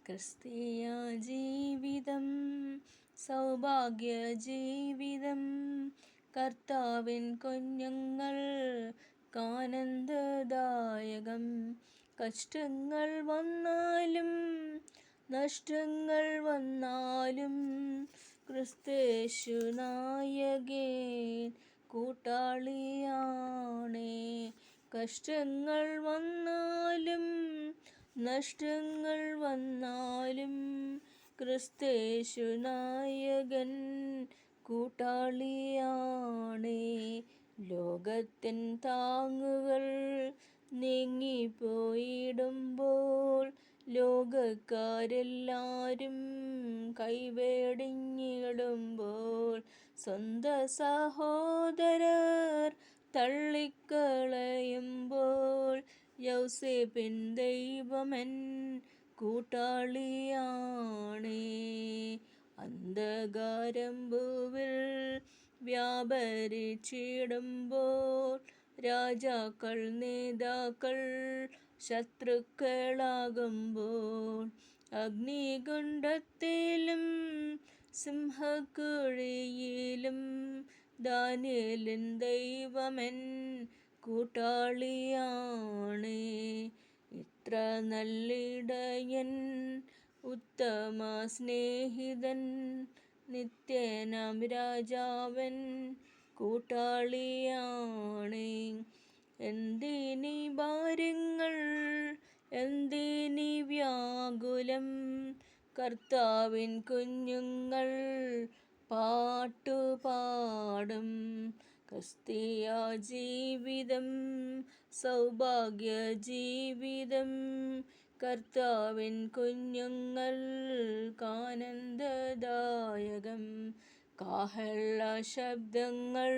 ക്രിസ്തീയ ജീവിതം സൗഭാഗ്യ ജീവിതം. കർത്താവിൻ കുഞ്ഞുങ്ങൾക്കാനന്ദദായകം. കഷ്ടങ്ങൾ വന്നാലും നഷ്ടങ്ങൾ വന്നാലും ക്രിസ്തേശു നായകൻ കൂട്ടാളിയാണേ. കഷ്ടങ്ങൾ വന്നാലും നഷ്ടങ്ങൾ വന്നാലും ക്രിസ്തേശു നായകൻ കൂട്ടാളിയാണേ. ലോകത്തിൻ താങ്ങുകൾ നീങ്ങിപ്പോയിടുമ്പോൾ ലോകക്കാരെല്ലാരും കൈവേടിഞ്ഞിടുമ്പോൾ സ്വന്ത സഹോദരർ തള്ളിക്കളയുമ്പോൾ യൗസേപ്പിൻ ദൈവമൻ കൂട്ടാളിയാണേ. അന്ധകാരം ഭൂവിൽ വ്യാപരിച്ചിടുമ്പോൾ രാജാക്കൾ നേതാക്കൾ ശത്രുക്കളാകുമ്പോൾ അഗ്നികുണ്ഡത്തിലും സിംഹക്കുഴിയിലും ദാനിയേലിൻ ദൈവമൻ കൂട്ടാളിയാണേ. ഇത്ര നല്ലിടയൻ ഉത്തമ സ്നേഹിതൻ നിത്യനാം രാജാവൻ കൂട്ടാളിയാണേ. എന്തിനീ ഭാരങ്ങൾ എന്തിനീ വ്യാകുലം, കർത്താവിൻ കുഞ്ഞുങ്ങൾ പാട്ടുപാടും. ക്രിസ്തീയ ജീവിതം സൗഭാഗ്യ ജീവിതം. കർത്താവിൻ കുഞ്ഞുങ്ങൾക്കാനന്ദദായകം. കാഹള ശബ്ദങ്ങൾ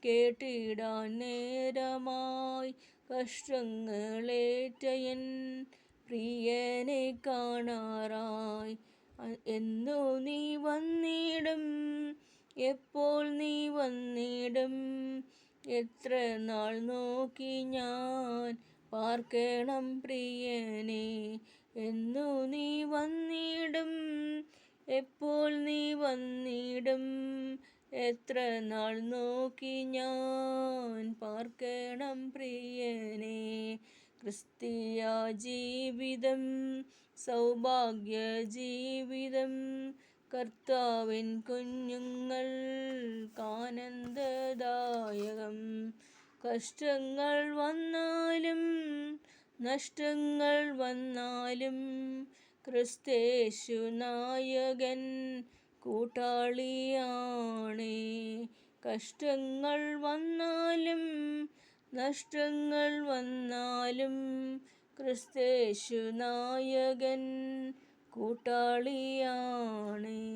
കേട്ടിടാൻ നേരമായി കഷ്ടങ്ങളേറ്റയൻ പ്രിയനെ കാണാറായി. എന്നു നീ വന്നിടും, എപ്പോൾ നീ വന്നിടും, എത്ര നാൾ നോക്കി ഞാൻ പാർക്കണം പ്രിയനെ. എന്നു നീ വന്നിടും, എപ്പോൾ നീ വന്നിടും, എത്ര നാൾ നോക്കി ഞാൻ പാർക്കണം പ്രിയനെ. ക്രിസ്തീയ ജീവിതം സൗഭാഗ്യ ജീവിതം. കർത്താവിൻ കുഞ്ഞുങ്ങൾക്കാനന്ദദായകം. കഷ്ടങ്ങൾ വന്നാലും നഷ്ടങ്ങൾ വന്നാലും ക്രിസ്തേശു നായകൻ കൂട്ടാളിയാണേ. കഷ്ടങ്ങൾ വന്നാലും നഷ്ടങ്ങൾ വന്നാലും ക്രിസ്തേശു നായകൻ കൂട്ടാളിയാണേ.